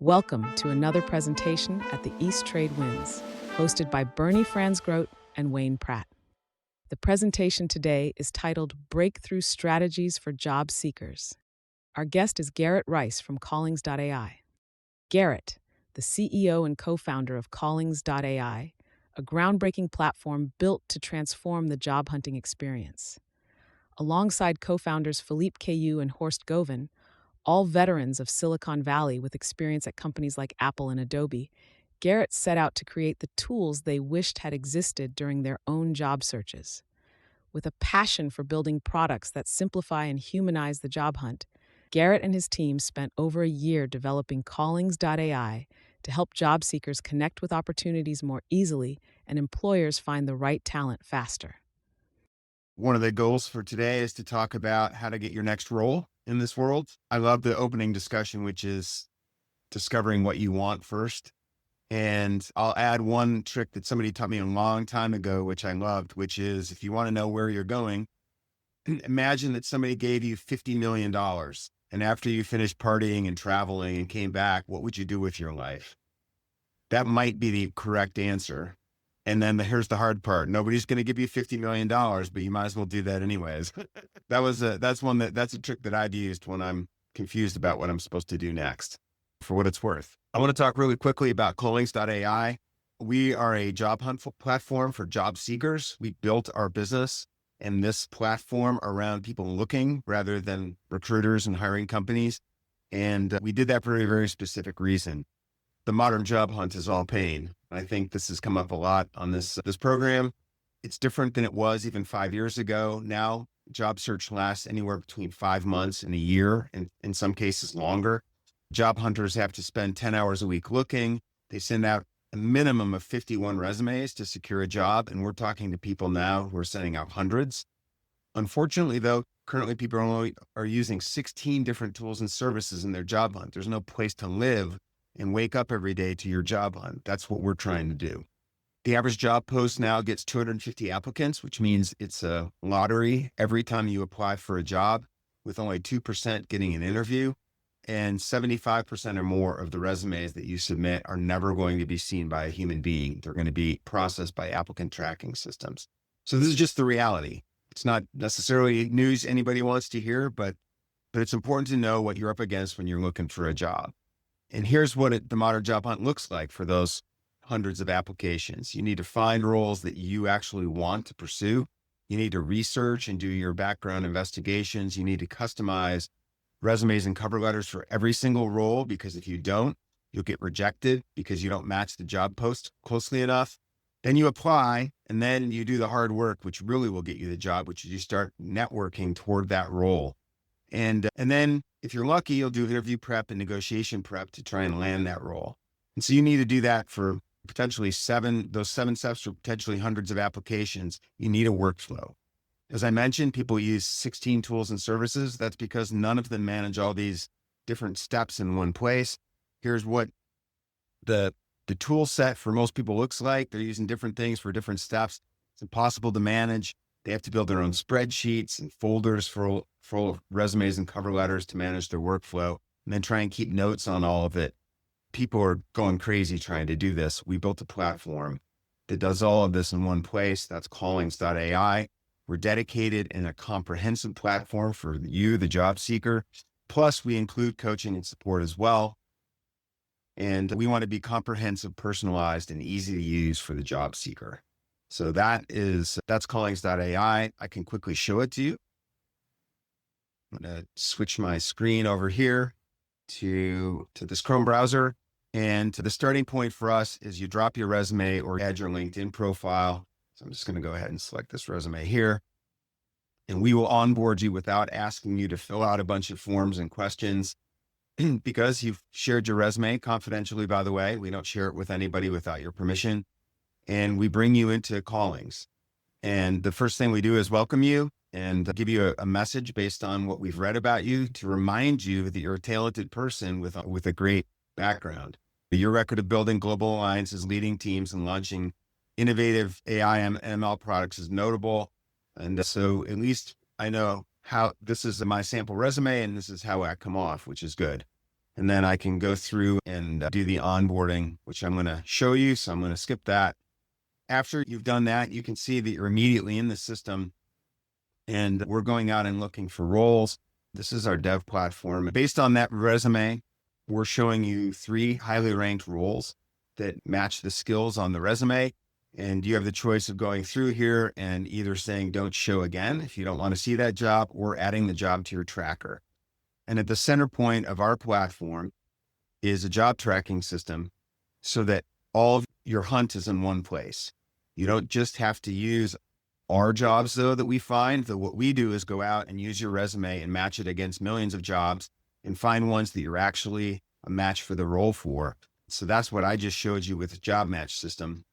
Welcome to another presentation at the East Trade Winds, hosted by Bernie Franzgrote and Wayne Pratt. The presentation today is titled Breakthrough Strategies for Job Seekers. Our guest is Garrett Rice from Callings.ai. Garrett, the CEO and co-founder of Callings.ai, a groundbreaking platform built to transform the job hunting experience. Alongside co-founders Philippe Caillou and Horst Goven, all veterans of Silicon Valley with experience at companies like Apple and Adobe, Garrett set out to create the tools they wished had existed during their own job searches. With a passion for building products that simplify and humanize the job hunt, Garrett and his team spent over a year developing Callings.ai to help job seekers connect with opportunities more easily and employers find the right talent faster. One of the goals for today is to talk about how to get your next role in this world. I love the opening discussion, which is discovering what you want first. And I'll add one trick that somebody taught me a long time ago, which I loved, which is if you want to know where you're going, imagine that somebody gave you $50 million. And after you finished partying and traveling and came back, what would you do with your life? That might be the correct answer. And then here's the hard part. Nobody's going to give you $50 million, but you might as well do that anyways. That's a trick that I've used when I'm confused about what I'm supposed to do next, for what it's worth. I want to talk really quickly about Callings.ai. We are a job hunt platform for job seekers. We built our business and this platform around people looking rather than recruiters and hiring companies. And we did that for a very specific reason. The modern job hunt is all pain. I think this has come up a lot on this program. It's different than it was even 5 years ago. Now, job search lasts anywhere between 5 months and a year, and in some cases longer. Job hunters have to spend 10 hours a week looking. They send out a minimum of 51 resumes to secure a job, and we're talking to people now who are sending out hundreds. Unfortunately, though, currently people are using 16 different tools and services in their job hunt. There's no place to live and wake up every day to your job hunt. That's what we're trying to do. The average job post now gets 250 applicants, which means it's a lottery every time you apply for a job, with only 2% getting an interview, and 75% or more of the resumes that you submit are never going to be seen by a human being. They're going to be processed by applicant tracking systems. So this is just the reality. It's not necessarily news anybody wants to hear, but it's important to know what you're up against when you're looking for a job. And here's what the modern job hunt looks like for those hundreds of applications. You need to find roles that you actually want to pursue. You need to research and do your background investigations. You need to customize resumes and cover letters for every single role, because if you don't, you'll get rejected because you don't match the job post closely enough. Then you apply, and then you do the hard work, which really will get you the job, which is you start networking toward that role. And then if you're lucky, you'll do interview prep and negotiation prep to try and land that role. And so you need to do that for potentially those seven steps for potentially hundreds of applications. You need a workflow. As I mentioned, people use 16 tools and services. That's because none of them manage all these different steps in one place. Here's what the tool set for most people looks like. They're using different things for different steps. It's impossible to manage. They have to build their own spreadsheets and folders full of resumes and cover letters to manage their workflow, and then try and keep notes on all of it. People are going crazy trying to do this. We built a platform that does all of this in one place. That's Callings.ai. We're dedicated in a comprehensive platform for you, the job seeker. Plus, we include coaching and support as well. And we want to be comprehensive, personalized, and easy to use for the job seeker. So that's Callings.ai. I can quickly show it to you. I'm going to switch my screen over here to this Chrome browser. And the starting point for us is you drop your resume or add your LinkedIn profile. So I'm just going to go ahead and select this resume here. And we will onboard you without asking you to fill out a bunch of forms and questions because you've shared your resume confidentially, by the way. We don't share it with anybody without your permission. And we bring you into Callings. And the first thing we do is welcome you and give you a message based on what we've read about you to remind you that you're a talented person with a great background. Your record of building global alliances, leading teams, and launching innovative AI and ML products is notable. And so at least I know how this is my sample resume and this is how I come off, which is good. And then I can go through and do the onboarding, which I'm going to show you. So I'm going to skip that. After you've done that, you can see that you're immediately in the system and we're going out and looking for roles. This is our dev platform. Based on that resume, we're showing you 3 highly ranked roles that match the skills on the resume. And you have the choice of going through here and either saying don't show again if you don't want to see that job, or adding the job to your tracker. And at the center point of our platform is a job tracking system so that all of your hunt is in one place. You don't just have to use our jobs though that we find. What we do is go out and use your resume and match it against millions of jobs and find ones that you're actually a match for the role for. So that's what I just showed you with the job match system.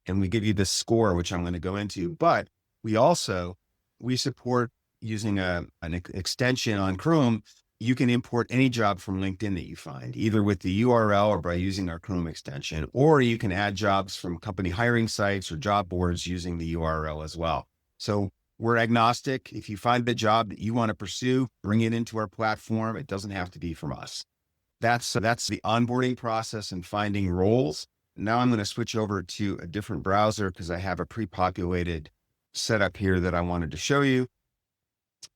And we give you this score, which I'm going to go into, but we support using an extension on Chrome. You can import any job from LinkedIn that you find, either with the URL or by using our Chrome extension, or you can add jobs from company hiring sites or job boards using the URL as well. So we're agnostic. If you find the job that you want to pursue, bring it into our platform. It doesn't have to be from us. That's the onboarding process and finding roles. Now I'm going to switch over to a different browser because I have a pre-populated setup here that I wanted to show you.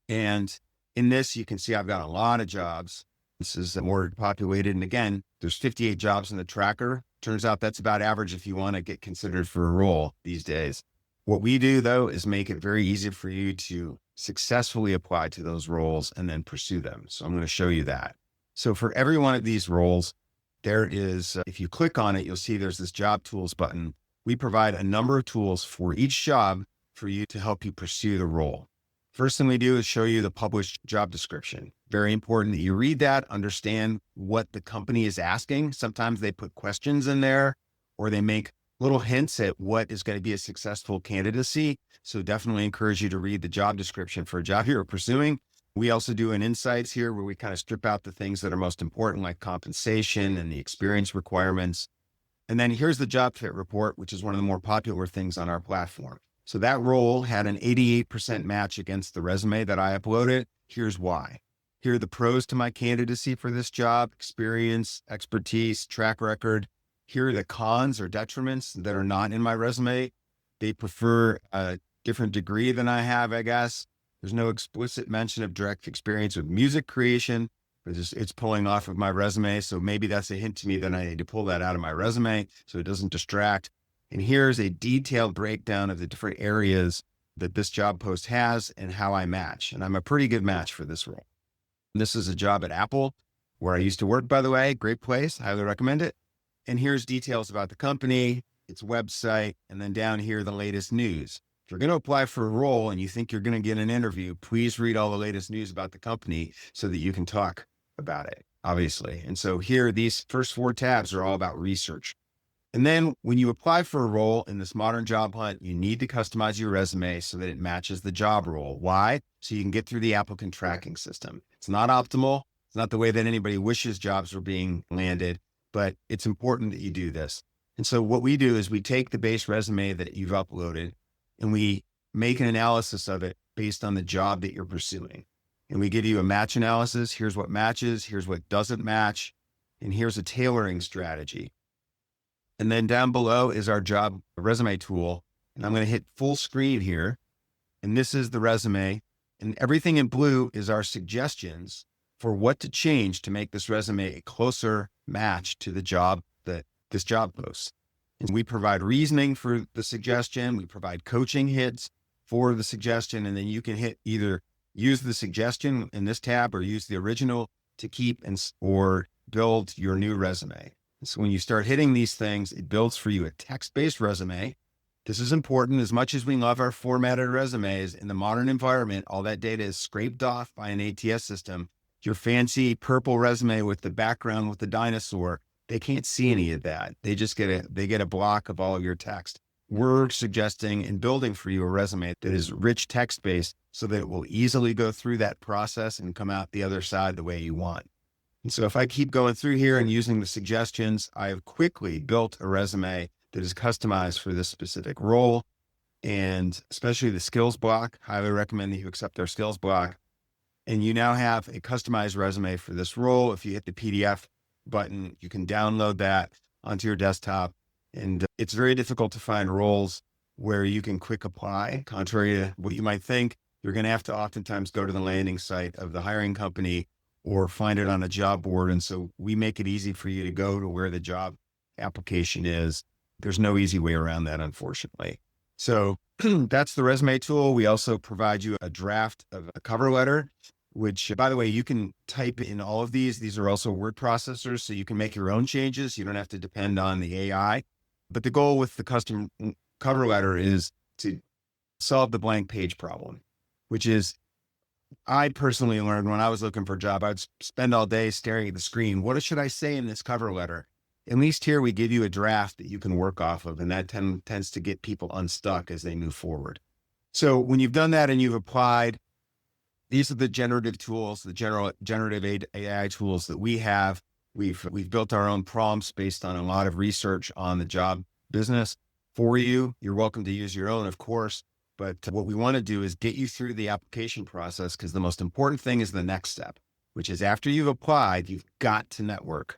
And in this, you can see I've got a lot of jobs. This is more populated. And again, there's 58 jobs in the tracker. Turns out that's about average if you want to get considered for a role these days. What we do though, is make it very easy for you to successfully apply to those roles and then pursue them. So I'm going to show you that. So for every one of these roles, there is, if you click on it, you'll see there's this job tools button. We provide a number of tools for each job for you to help you pursue the role. First thing we do is show you the published job description. Very important that you read that, understand what the company is asking. Sometimes they put questions in there, or they make little hints at what is going to be a successful candidacy. So definitely encourage you to read the job description for a job you're pursuing. We also do an insights here where we kind of strip out the things that are most important, like compensation and the experience requirements. And then here's the job fit report, which is one of the more popular things on our platform. So that role had an 88% match against the resume that I uploaded. Here's why. Here are the pros to my candidacy for this job: experience, expertise, track record. Here are the cons or detriments that are not in my resume. They prefer a different degree than I have, I guess. There's no explicit mention of direct experience with music creation, but it's pulling off of my resume. So maybe that's a hint to me that I need to pull that out of my resume so it doesn't distract. And here's a detailed breakdown of the different areas that this job post has and how I match. And I'm a pretty good match for this role. This is a job at Apple, where I used to work, by the way. Great place. Highly recommend it. And here's details about the company, its website, and then down here, the latest news. If you're going to apply for a role and you think you're going to get an interview, please read all the latest news about the company so that you can talk about it, obviously. And so here, these first 4 tabs are all about research. And then when you apply for a role in this modern job hunt, you need to customize your resume so that it matches the job role. Why? So you can get through the applicant tracking system. It's not optimal. It's not the way that anybody wishes jobs were being landed, but it's important that you do this. And so what we do is we take the base resume that you've uploaded and we make an analysis of it based on the job that you're pursuing. And we give you a match analysis. Here's what matches, here's what doesn't match, and here's a tailoring strategy. And then down below is our job resume tool. And I'm going to hit full screen here. And this is the resume. And everything in blue is our suggestions for what to change to make this resume a closer match to the job that this job posts. And we provide reasoning for the suggestion. We provide coaching hits for the suggestion. And then you can hit either use the suggestion in this tab or use the original to keep or build your new resume. So when you start hitting these things, it builds for you a text-based resume. This is important. As much as we love our formatted resumes, in the modern environment, all that data is scraped off by an ATS system. Your fancy purple resume with the background with the dinosaur, they can't see any of that. They just get a block of all of your text. We're suggesting and building for you a resume that is rich text-based so that it will easily go through that process and come out the other side the way you want. And so if I keep going through here and using the suggestions, I have quickly built a resume that is customized for this specific role, and especially the skills block. Highly recommend that you accept our skills block. And you now have a customized resume for this role. If you hit the PDF button, you can download that onto your desktop. And it's very difficult to find roles where you can quick apply. Contrary to what you might think, you're going to have to oftentimes go to the landing site of the hiring company or find it on a job board. And so we make it easy for you to go to where the job application is. There's no easy way around that, unfortunately. So that's the resume tool. We also provide you a draft of a cover letter, which, by the way, you can type in all of these. These are also word processors, so you can make your own changes. You don't have to depend on the AI. But the goal with the custom cover letter is to solve the blank page problem, which is, I personally learned when I was looking for a job, I'd spend all day staring at the screen. What should I say in this cover letter? At least here we give you a draft that you can work off of, and that tends to get people unstuck as they move forward. So when you've done that and you've applied, these are the generative tools, the generative AI tools that we have. We've built our own prompts based on a lot of research on the job business for you. You're welcome to use your own, of course. But what we want to do is get you through the application process, because the most important thing is the next step, which is after you've applied, you've got to network.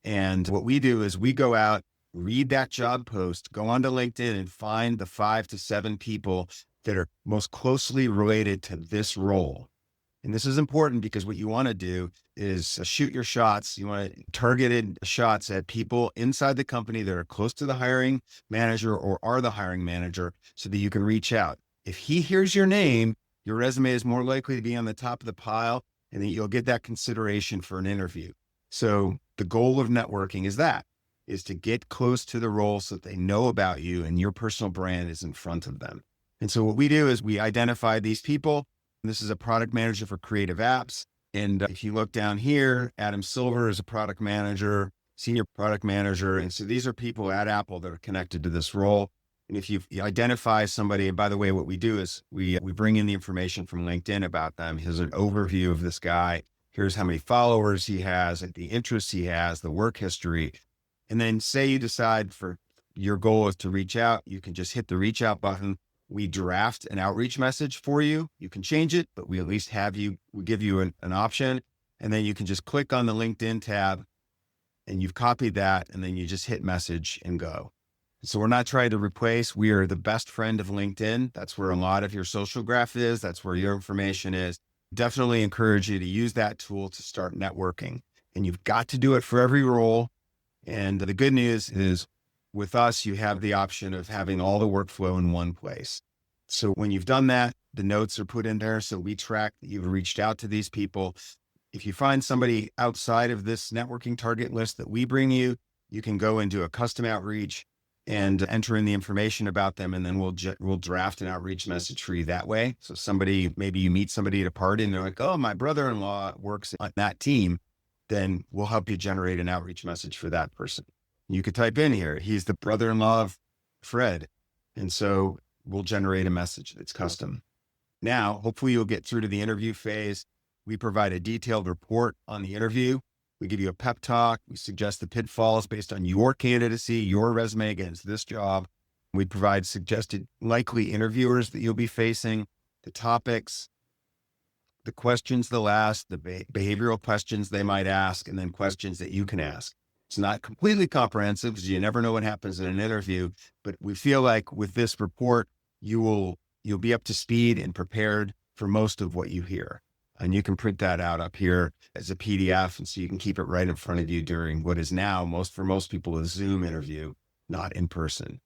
And what we do is we go out, read that job post, go onto LinkedIn and find the 5 to 7 people that are most closely related to this role. And this is important because what you want to do is shoot your shots. You want targeted shots at people inside the company that are close to the hiring manager or are the hiring manager, so that you can reach out. If he hears your name, your resume is more likely to be on the top of the pile, and then you'll get that consideration for an interview. So the goal of networking is to get close to the role so that they know about you and your personal brand is in front of them. And so what we do is we identify these people. This is a product manager for creative apps. And if you look down here, Adam Silver is a product manager, senior product manager. And so these are people at Apple that are connected to this role. And if you identify somebody, and by the way, what we do is we bring in the information from LinkedIn about them. Here's an overview of this guy. Here's how many followers he has, and the interests he has, the work history. And then say you decide for your goal is to reach out, you can just hit the reach out button. We draft an outreach message for you. You can change it, but we at least we give you an option. And then you can just click on the LinkedIn tab and you've copied that. And then you just hit message and go. So we're not trying to replace. We are the best friend of LinkedIn. That's where a lot of your social graph is. That's where your information is. Definitely encourage you to use that tool to start networking. And you've got to do it for every role. And the good news is, with us, you have the option of having all the workflow in one place. So when you've done that, the notes are put in there. So we track that you've reached out to these people. If you find somebody outside of this networking target list that we bring you, you can go and do a custom outreach and enter in the information about them. And then we'll draft an outreach message for you that way. So maybe you meet somebody at a party and they're like, oh, my brother-in-law works on that team. Then we'll help you generate an outreach message for that person. You could type in here, he's the brother-in-law of Fred. And so we'll generate a message that's custom. Now, hopefully you'll get through to the interview phase. We provide a detailed report on the interview. We give you a pep talk. We suggest the pitfalls based on your candidacy, your resume against this job. We provide suggested likely interviewers that you'll be facing, the topics, the questions they'll ask, the behavioral questions they might ask, and then questions that you can ask. It's not completely comprehensive because you never know what happens in an interview, but we feel like with this report, you'll be up to speed and prepared for most of what you hear. And you can print that out up here as a PDF. And so you can keep it right in front of you during what is now for most people a Zoom interview, not in person.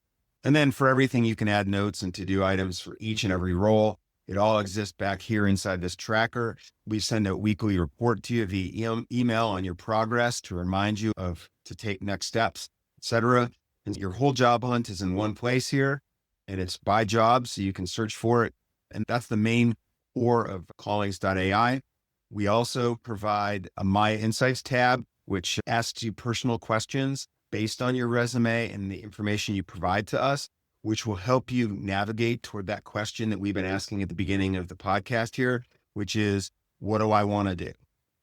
And then for everything, you can add notes and to-do items for each and every role. It all exists back here inside this tracker. We send a weekly report to you via email on your progress to remind you to take next steps, et cetera. And your whole job hunt is in one place here, and it's by job, so you can search for it. And that's the main core of Callings.ai. We also provide a My Insights tab, which asks you personal questions based on your resume and the information you provide to us, which will help you navigate toward that question that we've been asking at the beginning of the podcast here, which is, what do I want to do?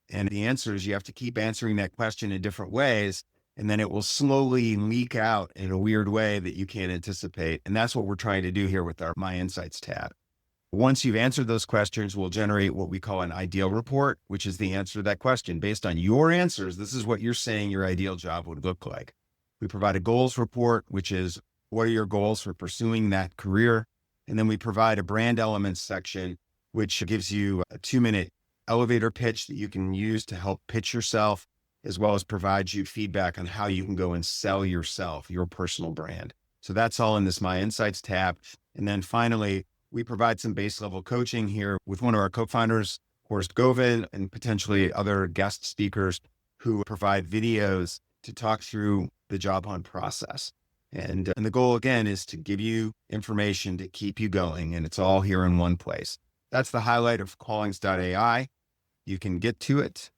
And the answer is you have to keep answering that question in different ways, and then it will slowly leak out in a weird way that you can't anticipate. And that's what we're trying to do here with our My Insights tab. Once you've answered those questions, we'll generate what we call an ideal report, which is the answer to that question. Based on your answers, this is what you're saying your ideal job would look like. We provide a goals report, which is what are your goals for pursuing that career? And then we provide a brand elements section, which gives you a 2-minute elevator pitch that you can use to help pitch yourself, as well as provide you feedback on how you can go and sell yourself, your personal brand. So that's all in this My Insights tab. And then finally, we provide some base level coaching here with one of our co-founders, Horst Govan, and potentially other guest speakers who provide videos to talk through the job hunt process. And the goal, again, is to give you information to keep you going. And it's all here in one place. That's the highlight of Callings.ai. You can get to it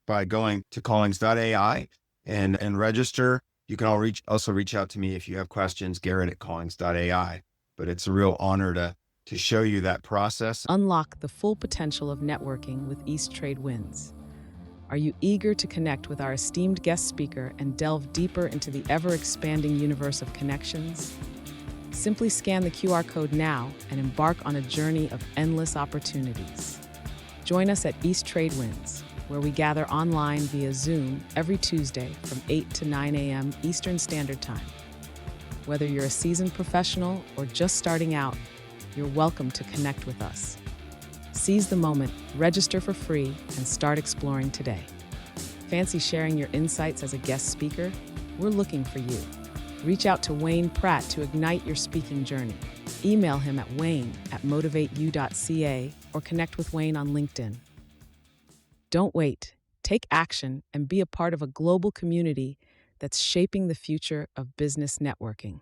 by going to Callings.ai and register. You can also reach out to me if you have questions, Garrett at Callings.ai. But it's a real honor to show you that process. Unlock the full potential of networking with East Trade Winds. Are you eager to connect with our esteemed guest speaker and delve deeper into the ever-expanding universe of connections? Simply scan the QR code now and embark on a journey of endless opportunities. Join us at East Trade Winds, where we gather online via Zoom every Tuesday from 8 to 9 a.m. Eastern Standard Time. Whether you're a seasoned professional or just starting out, you're welcome to connect with us. Seize the moment, register for free, and start exploring today. Fancy sharing your insights as a guest speaker? We're looking for you. Reach out to Wayne Pratt to ignite your speaking journey. Email him at wayne@motivateyou.ca or connect with Wayne on LinkedIn. Don't wait. Take action and be a part of a global community that's shaping the future of business networking.